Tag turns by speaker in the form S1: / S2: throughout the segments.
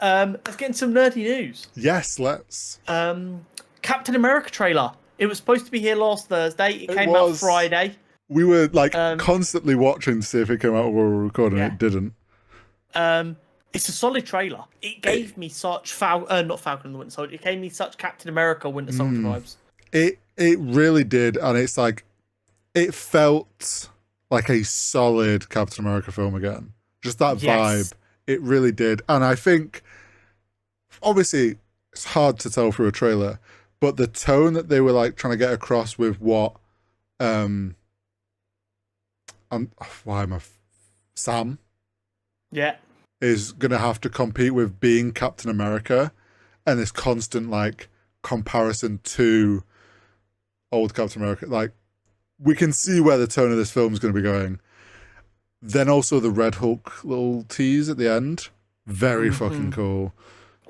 S1: Let's get into some nerdy news.
S2: Yes, let's.
S1: Captain America trailer. It was supposed to be here last Thursday. It
S2: It
S1: came out
S2: was.
S1: Friday.
S2: We were like
S1: Um,
S2: constantly watching to see if it came out while we were recording.
S1: yeah.
S2: It didn't.
S1: It's a solid trailer. It gave me such not Falcon and the Winter Soldier. It gave me such Captain America Winter Soldier vibes.
S2: It really did, and it's like it felt like a solid Captain America film again. Just that
S1: Yes.
S2: vibe. It really did, and I think obviously it's hard to tell through a trailer, but the tone that they were like trying to get across with what why am I Sam
S1: Yeah.
S2: is gonna have to compete with being Captain America, and this constant like comparison to old Captain America. Like we can see where the tone of this film is going to be going. Then also the Red Hulk little tease at the end, very fucking cool.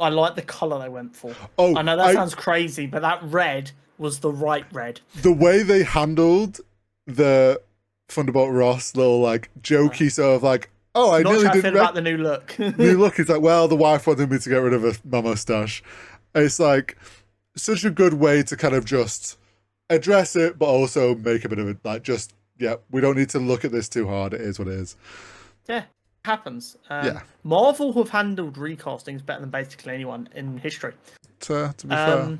S1: I like the colour they went for.
S2: Oh,
S1: I know that sounds crazy, but that red was the right red.
S2: The way they handled the Thunderbolt Ross little like jokey sort of like, oh, I
S1: Not
S2: nearly
S1: sure how I
S2: did
S1: feel about the new look.
S2: new look. It's like, well, the wife wanted me to get rid of my mustache. It's like such a good way to kind of just address it, but also make a bit of it like just, yeah, we don't need to look at this too hard. It is what it is.
S1: Yeah, happens.
S2: Yeah.
S1: Marvel have handled recastings better than basically anyone in history.
S2: To be fair.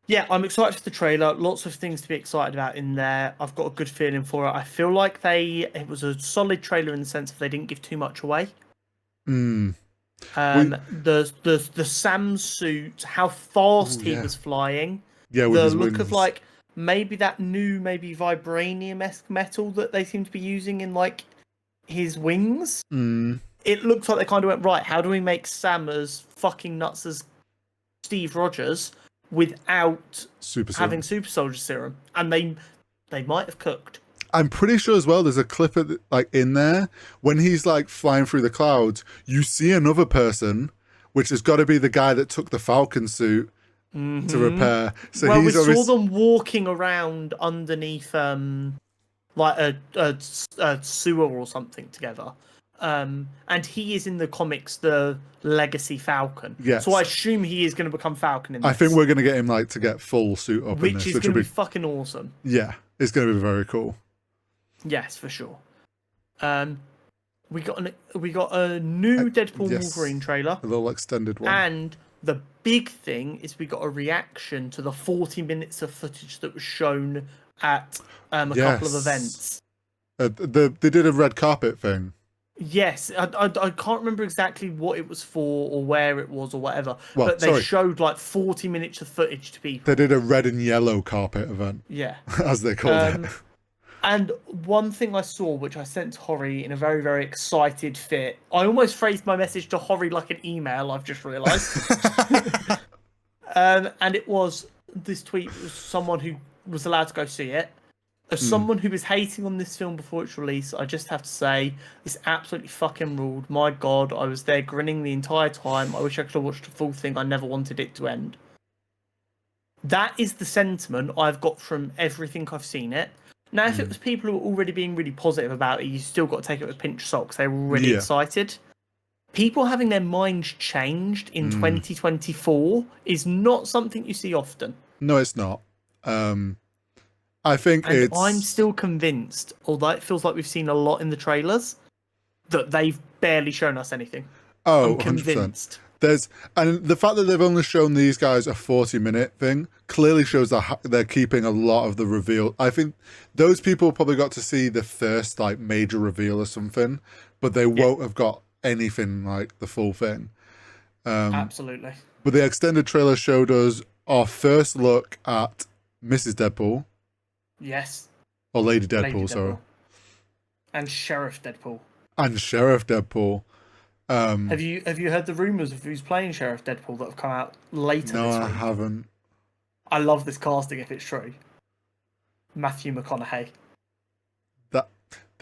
S1: Yeah, I'm excited for the trailer. Lots of things to be excited about in there. I've got a good feeling for it. I feel like it was a solid trailer in the sense that they didn't give too much away. The Sam suit, how fast he was flying.
S2: Yeah, with
S1: the
S2: his
S1: look
S2: wings.
S1: of like maybe that new vibranium-esque metal that they seem to be using in like his wings. It looks like they kind of went, right, how do we make Sam as fucking nuts as Steve Rogers without having super soldier serum? And they might have cooked.
S2: I'm pretty sure as well there's a clip like in there when he's like flying through the clouds, you see another person, which has got to be the guy that took the Falcon suit to repair. So
S1: we saw them walking around underneath like a sewer or something together. And he is in the comics the Legacy Falcon.
S2: Yes.
S1: So I assume he is going to become Falcon in this.
S2: I think we're going to get him like to get full suit up in this,
S1: which is going to be fucking awesome.
S2: Yeah, it's going to be very cool.
S1: Yes, for sure. We got a new Deadpool Wolverine trailer,
S2: a little extended one,
S1: and the big thing is we got a reaction to the 40 minutes of footage that was shown at a couple of events.
S2: They did a red carpet thing.
S1: Yes, I can't remember exactly what it was for or where it was or whatever, but they showed like 40 minutes of footage to people.
S2: They did a red and yellow carpet event.
S1: Yeah.
S2: As they called it.
S1: And one thing I saw, which I sent to Horry in a very, very excited fit, I almost phrased my message to Horry like an email, I've just realised. And it was, this tweet was someone who was allowed to go see it. As someone who was hating on this film before its release, I just have to say, this absolutely fucking ruled. My God, I was there grinning the entire time. I wish I could have watched the full thing. I never wanted it to end. That is the sentiment I've got from everything I've seen it. Now, if it was people who were already being really positive about it, you still got to take it with a pinch of salt because they were already excited. People having their minds changed in 2024 is not something you see often.
S2: No, it's not. I think
S1: I'm still convinced, although it feels like we've seen a lot in the trailers, that they've barely shown us anything.
S2: Oh,
S1: I'm convinced.
S2: 100%. And the fact that they've only shown these guys a 40-minute thing clearly shows that they're keeping a lot of the reveal. I think those people probably got to see the first like major reveal or something, but they won't have got anything like the full thing.
S1: Absolutely.
S2: But the extended trailer showed us our first look at Mrs. Deadpool.
S1: Yes.
S2: Or Lady Deadpool, sorry.
S1: And Sheriff Deadpool.
S2: And Sheriff Deadpool.
S1: Have you heard the rumours of who's playing Sheriff Deadpool that have come out later this week?
S2: No, I haven't.
S1: I love this casting if it's true. Matthew McConaughey.
S2: That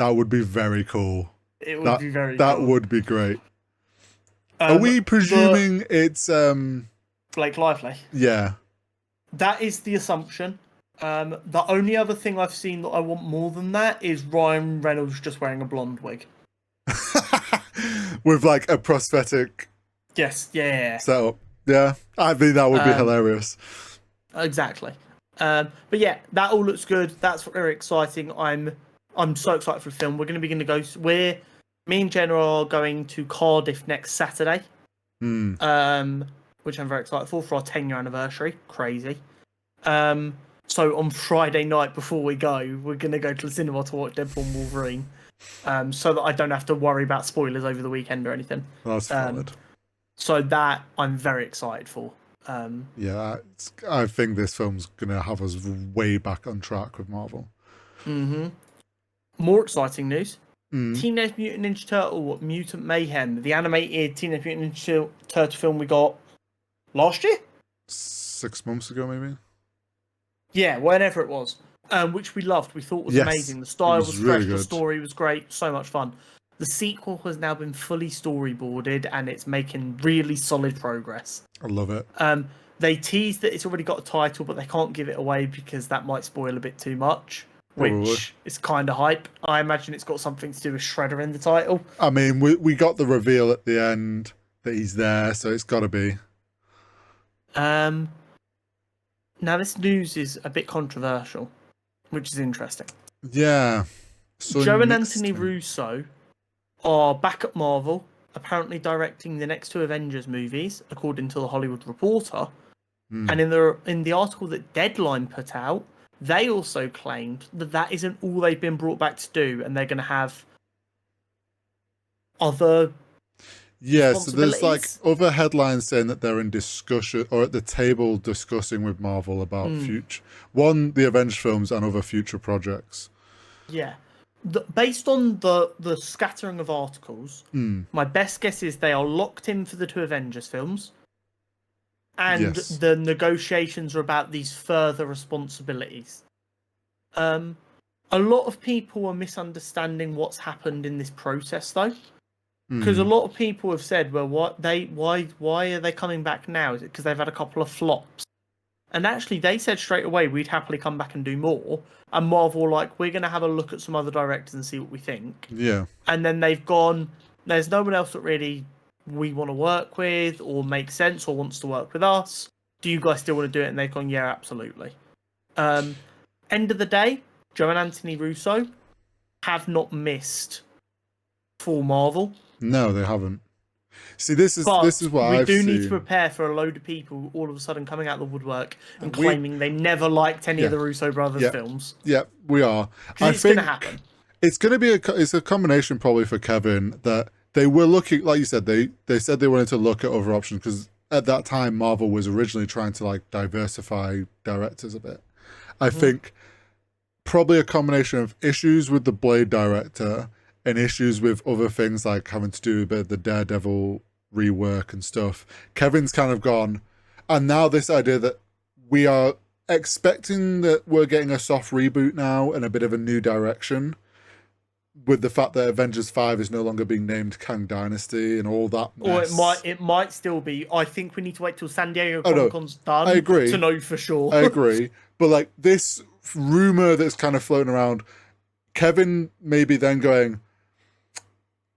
S2: would be very cool.
S1: It would be very
S2: That
S1: cool.
S2: would be great. Are we presuming it's
S1: Blake Lively?
S2: Yeah.
S1: That is the assumption. The only other thing I've seen that I want more than that is Ryan Reynolds just wearing a blonde wig.
S2: With like a prosthetic
S1: Yes, yeah,
S2: set up. Yeah, I think that would be hilarious.
S1: exactly. But yeah, that all looks good. That's very exciting. I'm so excited for the film. We're going to go. Me and Jenna are going to Cardiff next Saturday. Which I'm very excited for our 10-year anniversary. Crazy. So on Friday night before we go, we're going to go to the cinema to watch Deadpool and Wolverine. So that I don't have to worry about spoilers over the weekend or anything.
S2: That's valid.
S1: So that I'm very excited for.
S2: Yeah, I think this film's gonna have us way back on track with Marvel.
S1: More exciting news. Teenage Mutant Ninja Turtle Mutant Mayhem, the animated Teenage Mutant Ninja Turtle film we got last year?
S2: 6 months ago, maybe?
S1: Yeah, whenever it was. Which we loved. We thought was amazing. The style was
S2: really
S1: fresh,
S2: good.
S1: the story was great, so much fun. The sequel has now been fully storyboarded and it's making really solid progress.
S2: I love it.
S1: They teased that it's already got a title, but they can't give it away because that might spoil a bit too much. Which is kind of hype. I imagine it's got something to do with Shredder in the title.
S2: I mean, we got the reveal at the end that he's there, so it's got to be.
S1: Now this news is a bit controversial, which is interesting.
S2: Yeah.
S1: So Joe and Anthony Russo are back at Marvel, apparently directing the next 2 Avengers movies, according to the Hollywood Reporter. And in the article that Deadline put out, they also claimed that isn't all they've been brought back to do, and they're going to have other
S2: so there's like other headlines saying that they're in discussion or at the table discussing with Marvel about the Avengers films and other future projects.
S1: Yeah. Based on the scattering of articles, my best guess is they are locked in for the 2 Avengers films. And the negotiations are about these further responsibilities. A lot of people are misunderstanding what's happened in this process, though, because a lot of people have said, "Well, why are they coming back now? Is it because they've had a couple of flops?" And actually, they said straight away, "We'd happily come back and do more." And Marvel were like, "We're going to have a look at some other directors and see what we think."
S2: Yeah.
S1: And then they've gone, "There's no one else that really we want to work with or makes sense or wants to work with us. Do you guys still want to do it?" And they've gone, "Yeah, absolutely." End of the day, Joe and Anthony Russo have not missed for Marvel.
S2: No, they haven't. See, this is what
S1: we do need to prepare for a load of people all of a sudden coming out of the woodwork and claiming they never liked any of the Russo brothers films.
S2: Yeah, we are.
S1: I think it's going to happen.
S2: It's going to be it's a combination probably for Kevin that they were looking, like you said, they said they wanted to look at other options because at that time Marvel was originally trying to like diversify directors a bit. I think probably a combination of issues with the Blade director and issues with other things like having to do with the Daredevil rework and stuff. Kevin's kind of gone, and now this idea that we are expecting that we're getting a soft reboot now and a bit of a new direction with the fact that Avengers 5 is no longer being named Kang Dynasty and all that mess.
S1: Or it might still be. I think we need to wait till San Diego Comic-Con's done.
S2: I agree.
S1: To know for sure.
S2: I agree. But like this rumor that's kind of floating around, Kevin maybe then going,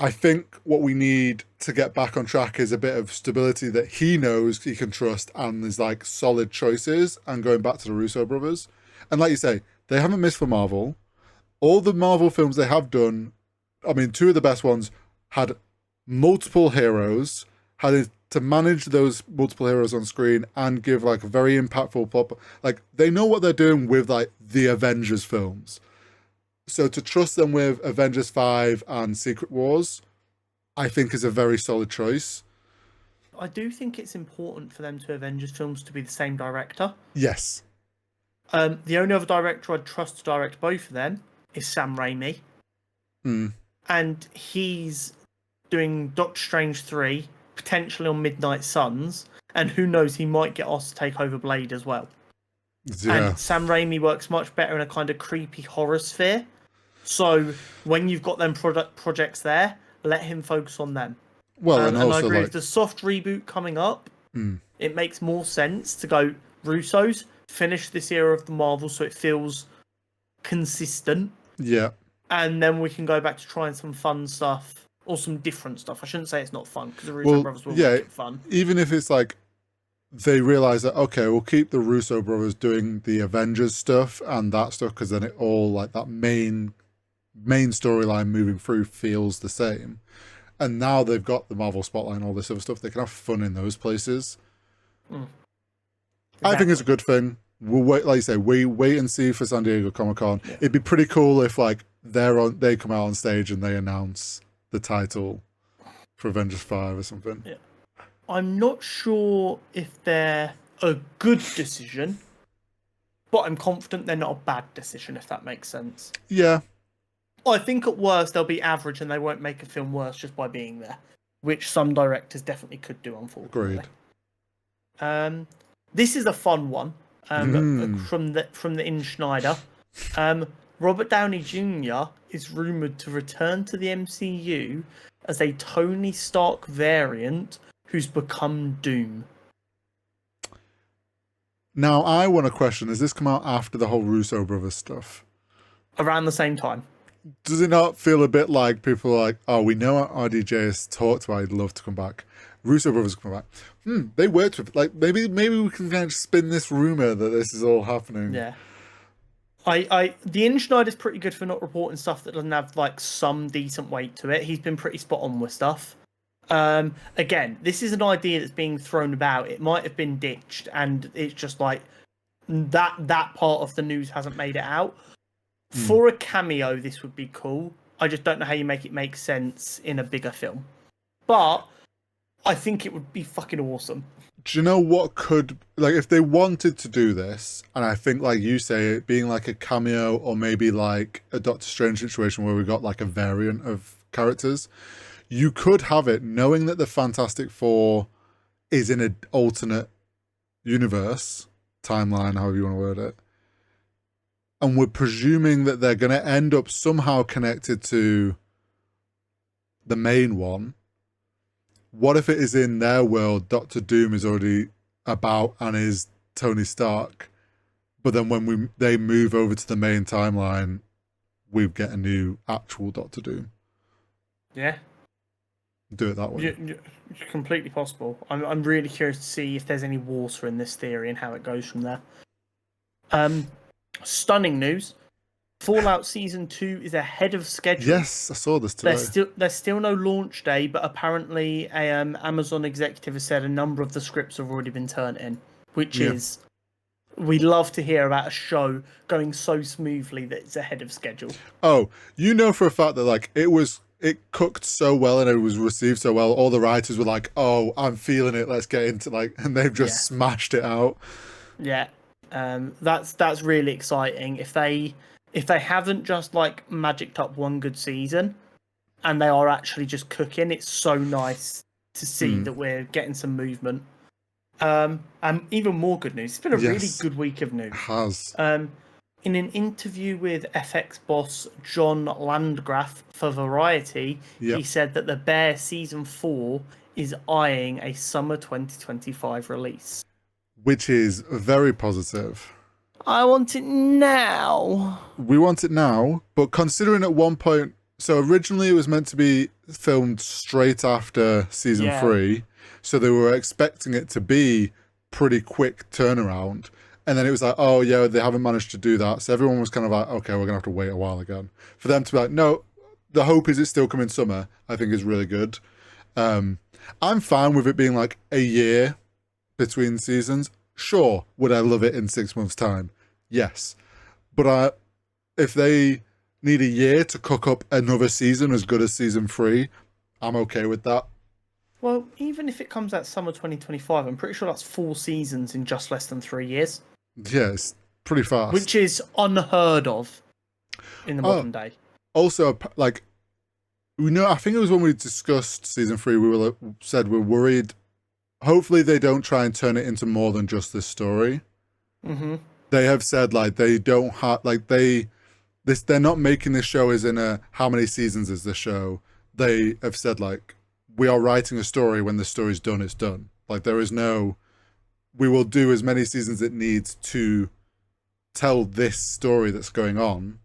S2: I think what we need to get back on track is a bit of stability that he knows he can trust and is like solid choices, and going back to the Russo brothers. And like you say, they haven't missed for Marvel. All the Marvel films they have done, I mean, 2 of the best ones had multiple heroes, had to manage those multiple heroes on screen and give like a very impactful plot. Like they know what they're doing with like the Avengers films. So to trust them with Avengers 5 and Secret Wars, I think is a very solid choice.
S1: I do think it's important for them to Avengers films to be the same director.
S2: Yes.
S1: The only other director I'd trust to direct both of them is Sam Raimi. And he's doing Doctor Strange 3, potentially on Midnight Suns, and who knows, he might get asked to take over Blade as well. Yeah. And Sam Raimi works much better in a kind of creepy horror sphere. So when you've got them projects there, let him focus on them.
S2: Well, and also
S1: I agree with the soft reboot coming up. It makes more sense to go Russo's, finish this era of the Marvel so it feels consistent.
S2: Yeah.
S1: And then we can go back to trying some fun stuff or some different stuff. I shouldn't say it's not fun, because the Russo
S2: Well,
S1: brothers will
S2: yeah,
S1: make it fun.
S2: even if it's like they realize that, okay, we'll keep the Russo brothers doing the Avengers stuff and that stuff, because then it all, like, that main storyline moving through feels the same. And now they've got the Marvel Spotlight and all this other stuff, they can have fun in those places.
S1: Exactly.
S2: I think it's a good thing. We'll wait, like you say, we wait and see for San Diego Comic-Con. Yeah. It'd be pretty cool if, like, they come out on stage and they announce the title for Avengers 5 or something.
S1: Yeah. I'm not sure if they're a good decision, but I'm confident they're not a bad decision, if that makes sense.
S2: Yeah.
S1: I think at worst they'll be average and they won't make a film worse just by being there, which some directors definitely could do, unfortunately.
S2: Agreed.
S1: This is a fun one from the In Schneider. Robert Downey Jr. is rumoured to return to the MCU as a Tony Stark variant who's become Doom.
S2: Now, I want to question, has this come out after the whole Russo Brothers stuff?
S1: Around the same time.
S2: Does it not feel a bit like people are like, oh, we know RDJ has talked about he'd love to come back. Russo Brothers come back. They worked with, like, maybe we can kind of spin this rumour that this is all happening.
S1: Yeah. The In Schneider's pretty good for not reporting stuff that doesn't have, like, some decent weight to it. He's been pretty spot on with stuff. Again, this is an idea that's being thrown about. It might have been ditched, and it's just like that part of the news hasn't made it out. For a cameo, this would be cool. I just don't know how you make it make sense in a bigger film. But I think it would be fucking awesome.
S2: Do you know what could, like, if they wanted to do this, and I think, like you say, it being like a cameo or maybe like a Doctor Strange situation where we got like a variant of characters, you could have it knowing that the Fantastic Four is in an alternate universe, timeline, however you want to word it. And we're presuming that they're going to end up somehow connected to the main one. What if it is in their world, Doctor Doom is already about and is Tony Stark, but then when they move over to the main timeline, we get a new actual Doctor Doom.
S1: Yeah.
S2: Do it that way.
S1: It's completely possible. I'm really curious to see if there's any water in this theory and how it goes from there. Stunning news. Fallout Season 2 is ahead of schedule.
S2: Yes, I saw this today.
S1: There's still no launch day, but apparently a Amazon executive has said a number of the scripts have already been turned in, which is... We love to hear about a show going so smoothly that it's ahead of schedule.
S2: Oh, you know for a fact that, like, it cooked so well and it was received so well. All the writers were like, oh, I'm feeling it, let's get into, like, and they've just smashed it out.
S1: Yeah. That's really exciting. If they haven't just, like, magicked up one good season and they are actually just cooking, it's so nice to see that we're getting some movement. And even more good news. It's been a really good week of news.
S2: It has.
S1: In an interview with FX boss John Landgraf for Variety, he said that The Bear Season 4 is eyeing a summer 2025 release.
S2: Which is very positive.
S1: I want it now.
S2: We want it now, but considering at one point, so originally it was meant to be filmed straight after Season 3, so they were expecting it to be pretty quick turnaround. And then it was like, oh, yeah, they haven't managed to do that. So everyone was kind of like, okay, we're going to have to wait a while again. For them to be like, no, the hope is it's still coming summer, I think is really good. I'm fine with it being like a year between seasons. Sure, would I love it in 6 months' time? Yes. But if they need a year to cook up another season as good as Season 3, I'm okay with that.
S1: Well, even if it comes out summer 2025, I'm pretty sure that's 4 seasons in just less than 3 years.
S2: Yeah, it's pretty fast.
S1: Which is unheard of in the modern day.
S2: Also, like, we know, I think it was when we discussed Season 3, we said we're worried. Hopefully they don't try and turn it into more than just this story.
S1: Mm-hmm.
S2: They have said, like, they don't have, like, they're not making this show as in a, how many seasons is this show? They have said, like, we are writing a story. When the story's done, it's done. Like, there is no, we will do as many seasons it needs to tell this story that's going on.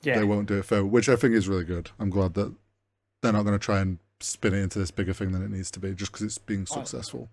S1: Yeah.
S2: They won't do it for, which I think is really good. I'm glad that they're not going to try and spin it into this bigger thing than it needs to be just because it's being successful.